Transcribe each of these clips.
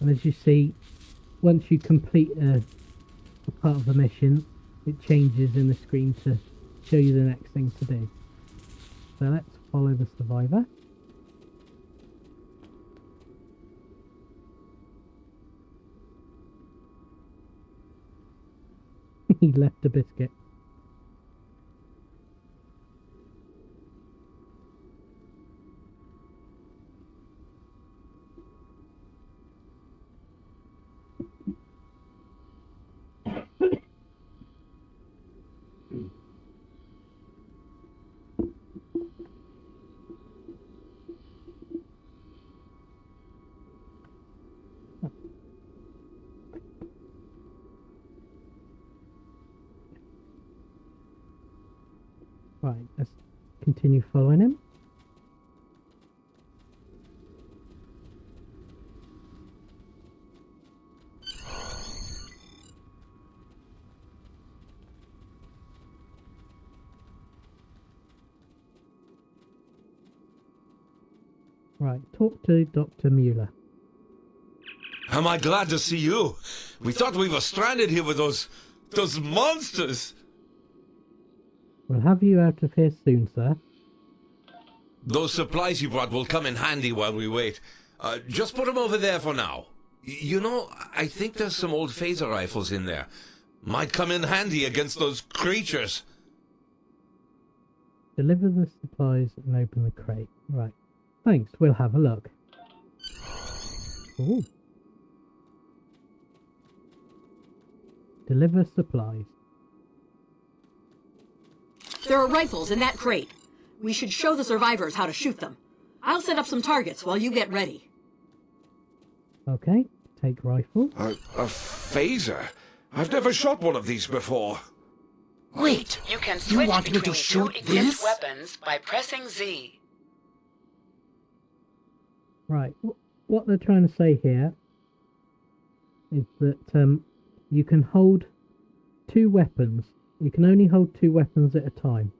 And as you see, once you complete a part of the mission, it changes in the screen to show you the next thing to do. So let's follow the survivor. He left a biscuit. Right, let's continue following him. Right, talk to Dr. Mueller. Am I glad to see you? We thought we were stranded here with those monsters. We'll have you out of here soon, sir. Those supplies you brought will come in handy while we wait. Just put them over there for now. You know, I think there's some old phaser rifles in there. Might come in handy against those creatures. Deliver the supplies and open the crate. Right. Thanks, we'll have a look. Ooh. Deliver supplies. There are rifles in that crate. We should show the survivors how to shoot them. I'll set up some targets while you get ready. Okay, take rifle. A phaser? I've never shot one of these before. Wait, You can switch want me to between shoot two equipped this? weapons by pressing Z. Right, what they're trying to say here is that you can hold two weapons. You can only hold two weapons at a time.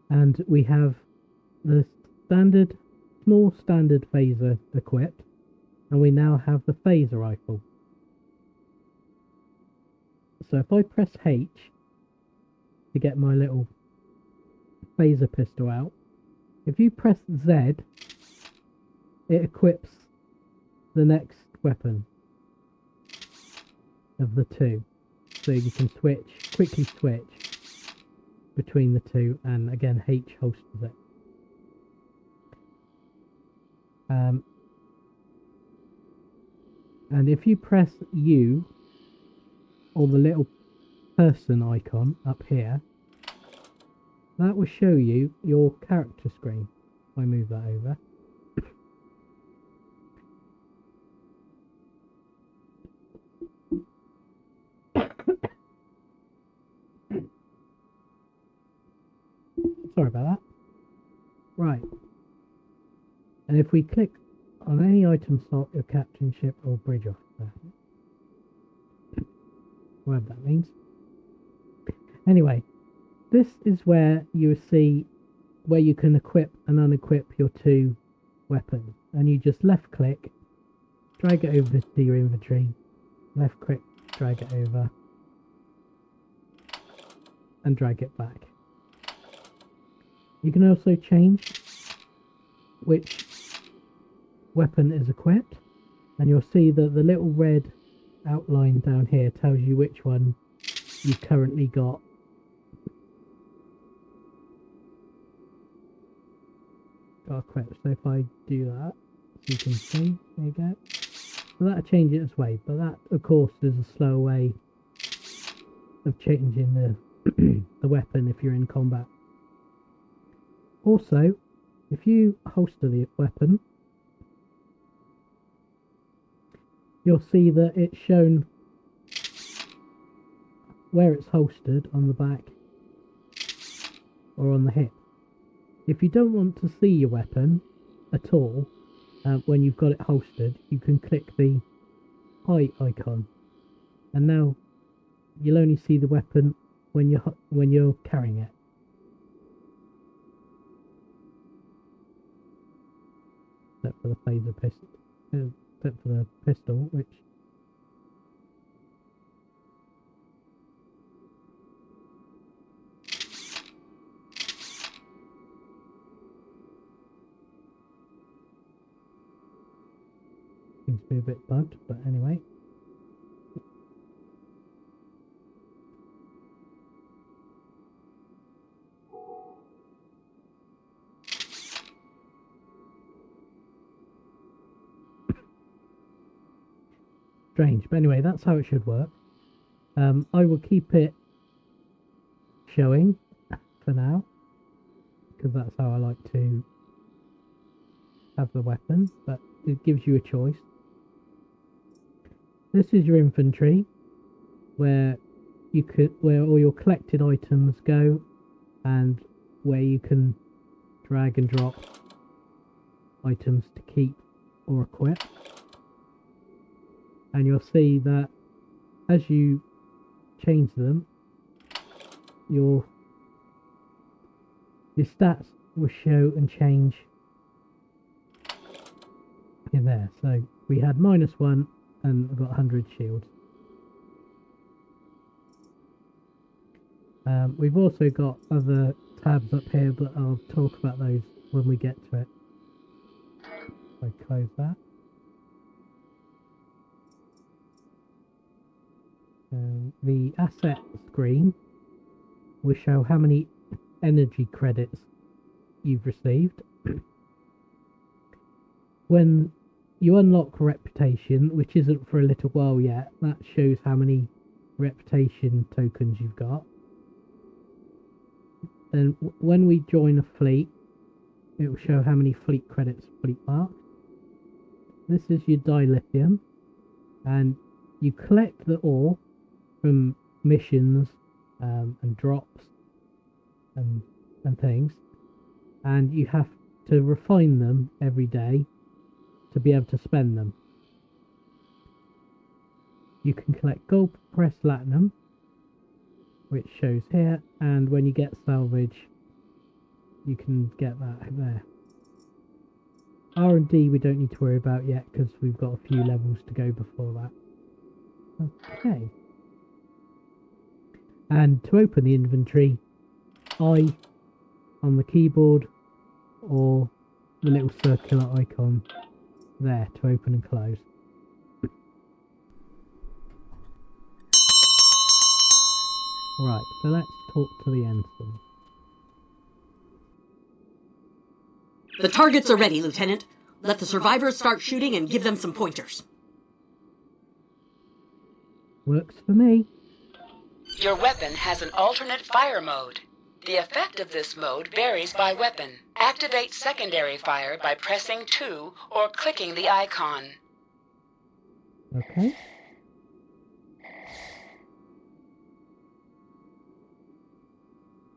And we have the small standard phaser equipped, and we now have the phaser rifle. So if I press H to get my little phaser pistol out, if you press Z, it equips the next weapon of the two. So you can quickly switch between the two, and again H holsters it. And if you press U, or the little person icon up here, that will show you your character screen. If I move that over. Sorry about that. Right. And if we click on any item slot, your captain, ship or bridge officer, whatever that means. Anyway, this is where you see where you can equip and unequip your two weapons. And you just left click, drag it over to your inventory, left click, drag it over, and drag it back. You can also change which weapon is equipped, and you'll see that the little red outline down here tells you which one you've currently got. Equipped. So if I do that, you can see, there you go. So that'll change it as well, but that of course is a slow way of changing the the weapon if you're in combat. Also, if you holster the weapon, you'll see that it's shown where it's holstered on the back or on the hip. If you don't want to see your weapon at all when you've got it holstered, you can click the eye icon, and now you'll only see the weapon when you're carrying it. Except for the phaser pistol, except for the pistol, which seems to be a bit bugged, but anyway. Strange, but anyway, that's how it should work. I will keep it showing for now, because that's how I like to have the weapon, but it gives you a choice. This is your inventory, where all your collected items go, and where you can drag and drop items to keep or equip. And you'll see that as you change them, your stats will show and change in there. So we had -1 and I've got 100 shields. We've also got other tabs up here, but I'll talk about those when we get to it. So close that. The asset screen will show how many energy credits you've received. When you unlock reputation, which isn't for a little while yet, that shows how many reputation tokens you've got. And when we join a fleet, it will show how many fleet credits fleet marked. This is your dilithium, and you collect the ore from missions and drops and things, and you have to refine them every day to be able to spend them. You can collect gold press platinum, which shows here, and when you get salvage you can get that there. R&D we don't need to worry about yet because we've got a few levels to go before that. Okay. And to open the inventory, I on the keyboard, or the little circular icon there to open and close. Right, so let's talk to the ensign. The targets are ready, Lieutenant. Let the survivors start shooting and give them some pointers. Works for me. Your weapon has an alternate fire mode. The effect of this mode varies by weapon. Activate secondary fire by pressing 2 or clicking the icon. Okay.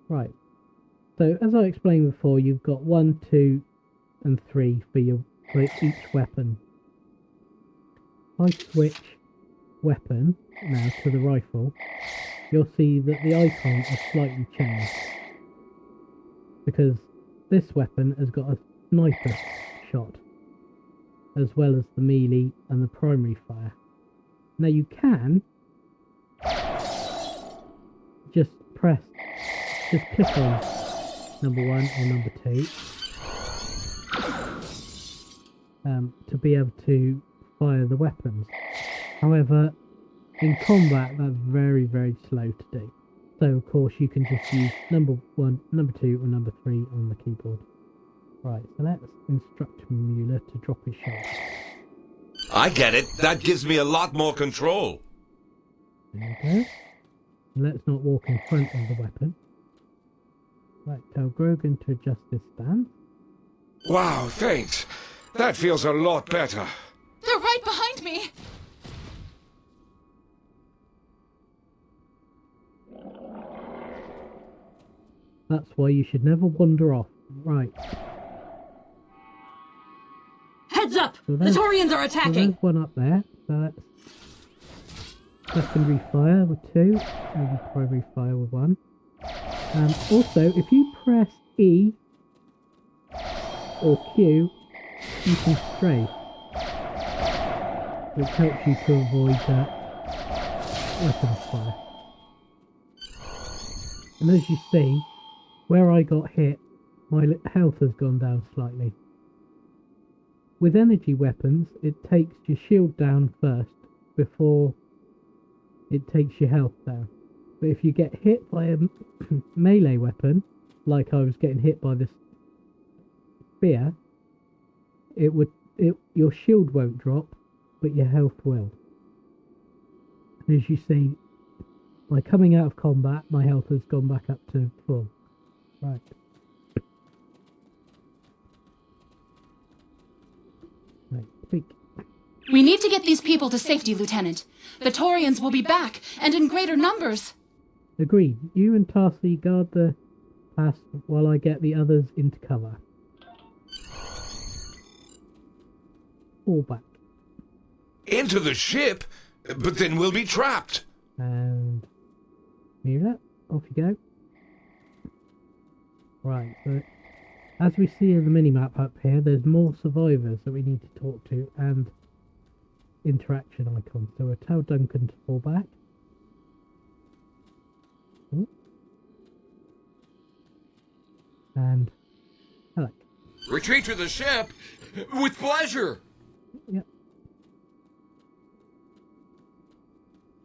Right. So as I explained before, you've got 1, 2, and 3 for each weapon. If I switch weapon now to the rifle, you'll see that the icon has slightly changed, because this weapon has got a sniper shot as well as the melee and the primary fire. Now you can just click on number 1 or number 2 to be able to fire the weapons. However, in combat that's very, very slow to do. So of course you can just use number 1, number 2 or number 3 on the keyboard. Right, so let's instruct Mueller to drop his shot. I get it. That gives me a lot more control. There we go. Let's not walk in front of the weapon. Right, tell Grogan to adjust his stance. Wow, thanks. That feels a lot better. They're right behind me! That's why you should never wander off. Right. Heads up! So The Taureans are So attacking! there's one up there. So let's secondary fire with 2, and primary fire with 1. Also, if you press E or Q, you can strafe. which helps you to avoid weapons fire. And as you see, where I got hit, my health has gone down slightly. With energy weapons, it takes your shield down first before it takes your health down. But if you get hit by a melee weapon, like I was getting hit by this spear, your shield won't drop, but your health will. And as you see, by coming out of combat, my health has gone back up to full. Right. Right, speak. We need to get these people to safety, Lieutenant. The Taureans will be back, and in greater numbers. Agreed. You and Tarsi guard the pass while I get the others into cover. Fall back. Into the ship? But then we'll be trapped. And move that. Off you go. Right, so as we see in the minimap up here, there's more survivors that we need to talk to and interaction icons. So we'll tell Duncan to fall back. Ooh. And Alec. Retreat to the ship? With pleasure! Yep.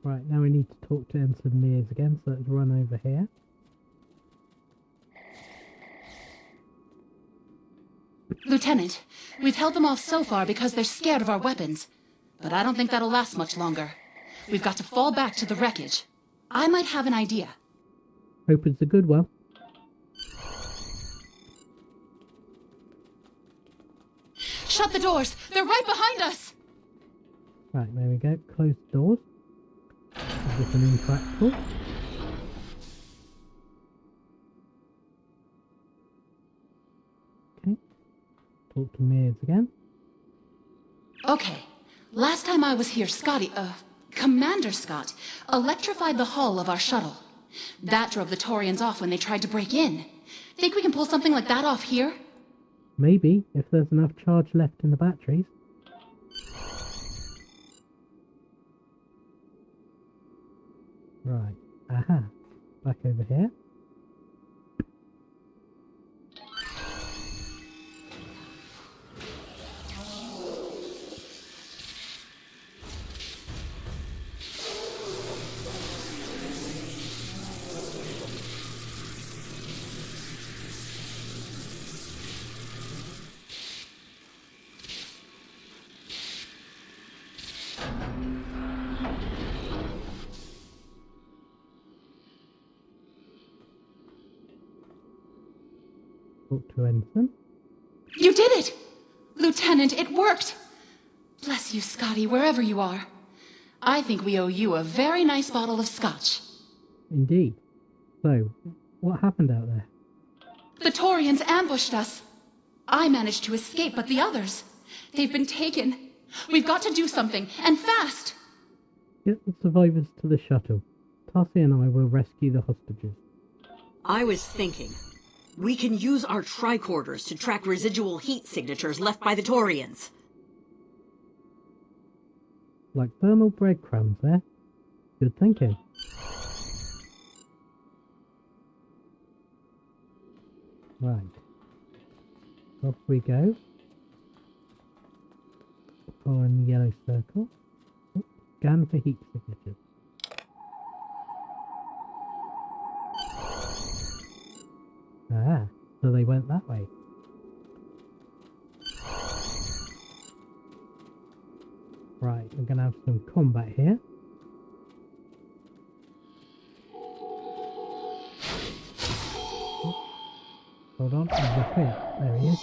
Right, now we need to talk to Ensign Mears again, so let's run over here. Lieutenant, we've held them off so far because they're scared of our weapons. But I don't think that'll last much longer. We've got to fall back to the wreckage. I might have an idea. Hope it's a good one. Shut the doors! They're right behind us! Right, there we go. Close the doors. Is this an impractical? Okay. Talk to Mears again. Okay. Last time I was here, Commander Scott, electrified the hull of our shuttle. That drove the Taureans off when they tried to break in. Think we can pull something like that off here? Maybe, if there's enough charge left in the batteries. Right. Aha. Back over here. Talk to Ensign. You did it! Lieutenant, it worked! Bless you, Scotty, wherever you are. I think we owe you a very nice bottle of scotch. Indeed. So, what happened out there? The Taureans ambushed us. I managed to escape, but the others, they've been taken. We've got to do something, and fast! Get the survivors to the shuttle. Tarsi and I will rescue the hostages. I was thinking, we can use our tricorders to track residual heat signatures left by the Taureans. Like thermal breadcrumbs there. Good thinking. Right. Off we go. Following the yellow circle. Oh, scan for heat signatures. Ah, so they went that way. Right, we're going to have some combat here. Oh, hold on, he's up here. There he is.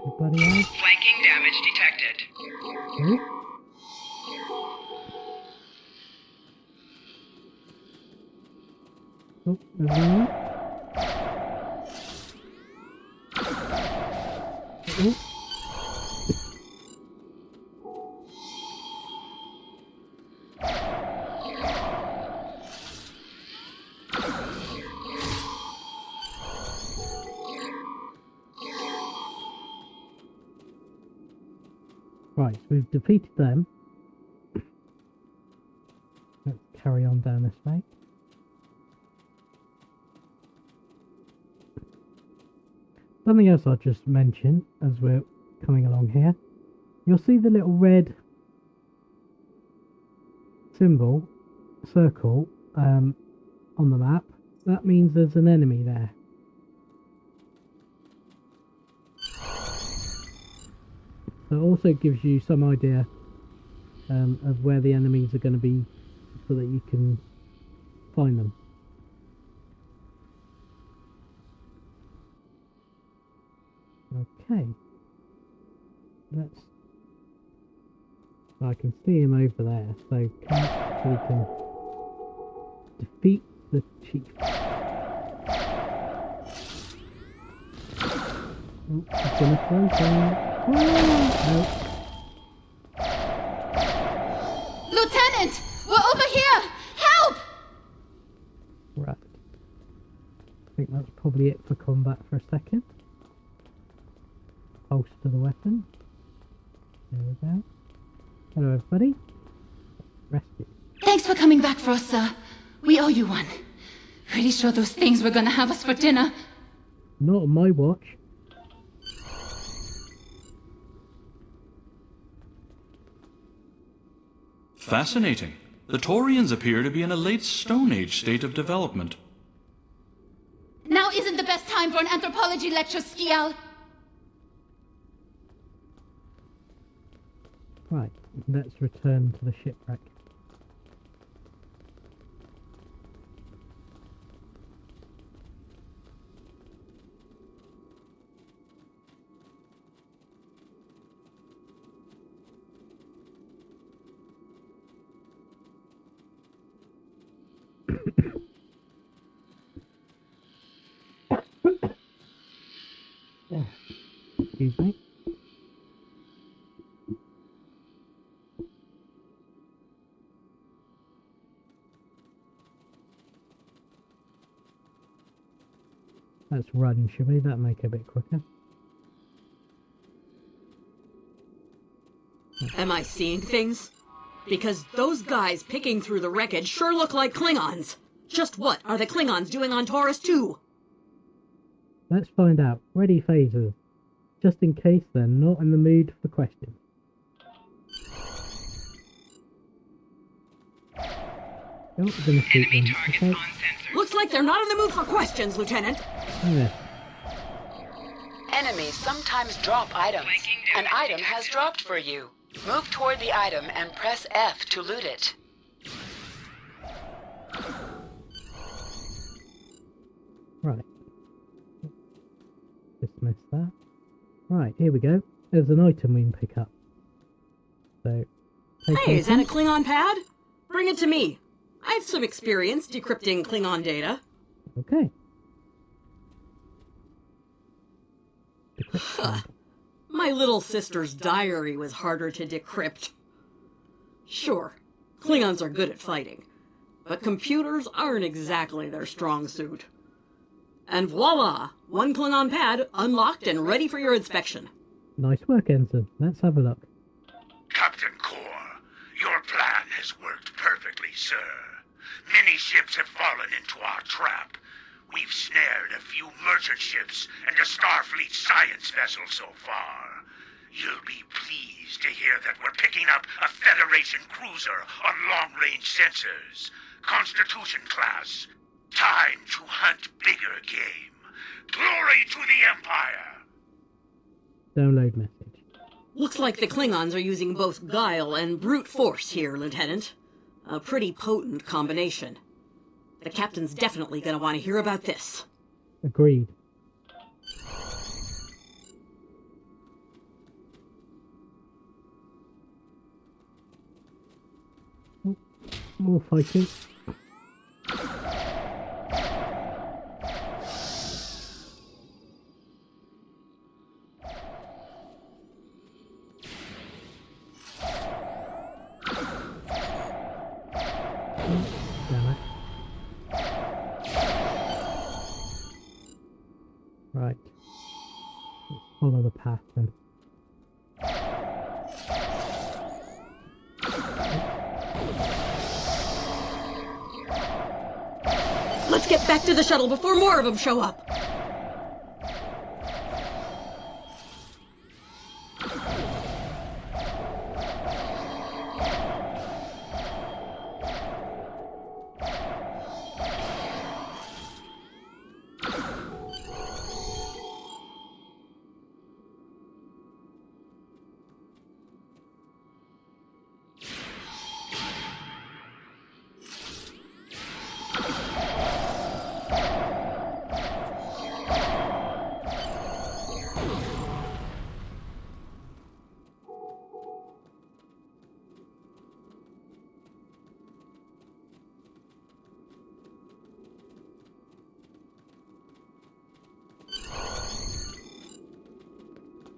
Everybody else? Flanking damage detected. Okay. Oh, everyone. Oh. Right, so we've defeated them. Let's carry on down this way. Something else I'll just mention as we're coming along here. You'll see the little red symbol, circle, on the map. That means there's an enemy there. So it also gives you some idea of where the enemies are going to be so that you can find them. Okay. I can see him over there, so we can defeat the chief. Oh, he's gonna throw something. No. Lieutenant! We're over here! Help! Right. I think that's probably it for combat for a second. Holster the weapon. There we go. Hello everybody. Rested. Thanks for coming back for us, sir. We owe you one. Pretty sure those things were gonna have us for dinner. Not on my watch. Fascinating. The Taureans appear to be in a late Stone Age state of development. Now isn't the best time for an anthropology lecture, Skial. Right, let's return to the shipwreck. Excuse me. Let's run, shall we? That'll make it a bit quicker. Am I seeing things? Because those guys picking through the wreckage sure look like Klingons. Just what are the Klingons doing on Taurus 2? Let's find out. Ready phasers. Just in case they're not in the mood for questions. Oh, we're gonna shoot them. Okay. Looks like they're not in the mood for questions, Lieutenant. Yeah. Enemies sometimes drop items. An item has dropped for you. Move toward the item and press F to loot it. Right. Dismiss that. Right, here we go. There's an item we can pick up. So, Hey, is that a Klingon pad? Bring it to me. I have some experience decrypting Klingon data. Okay. My little sister's diary was harder to decrypt. Sure, Klingons are good at fighting, but computers aren't exactly their strong suit. And voila! One Klingon pad unlocked and ready for your inspection. Nice work, Ensign. Let's have a look. Captain Core, your plan has worked perfectly, sir. Many ships have fallen into our trap. We've snared a few merchant ships and a Starfleet science vessel so far. You'll be pleased to hear that we're picking up a Federation cruiser on long-range sensors. Constitution class. Time to hunt bigger game. Glory to the Empire! Download message. Looks like the Klingons are using both guile and brute force here, Lieutenant. A pretty potent combination. The captain's definitely going to want to hear about this. Agreed. Oh, more fighting. Damn it. Right. Let's follow the path then. Let's get back to the shuttle before more of them show up.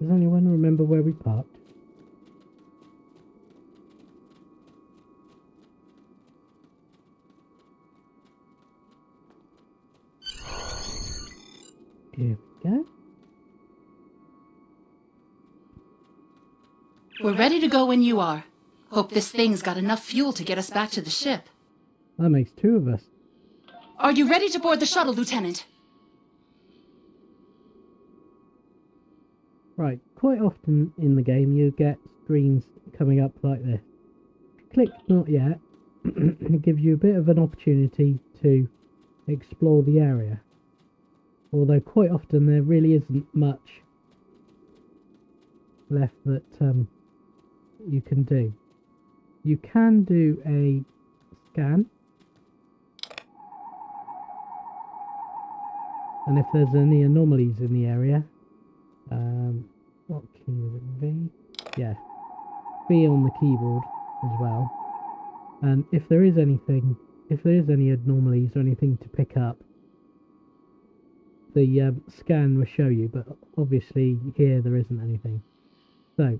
Does anyone remember where we parked? Here we go. We're ready to go when you are. Hope this thing's got enough fuel to get us back to the ship. That makes two of us. Are you ready to board the shuttle, Lieutenant? Right, quite often in the game you get screens coming up like this. Click not yet, it gives you a bit of an opportunity to explore the area. Although quite often there really isn't much left that you can do. You can do a scan, and if there's any anomalies in the area, what key was it? V? Yeah, V on the keyboard as well. And if there is anything, if there is any anomalies or anything to pick up, the scan will show you, but obviously here there isn't anything. So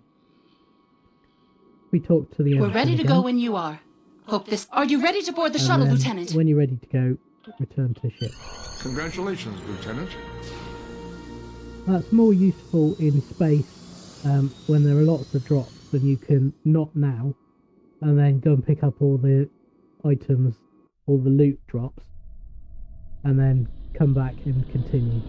we talk to the. We're ready to go when you are. Hope this. Are you ready to board the shuttle, Lieutenant? When you're ready to go, return to the ship. Congratulations, Lieutenant. That's more useful in space when there are lots of drops, and you can not now, and then go and pick up all the items, all the loot drops, and then come back and continue.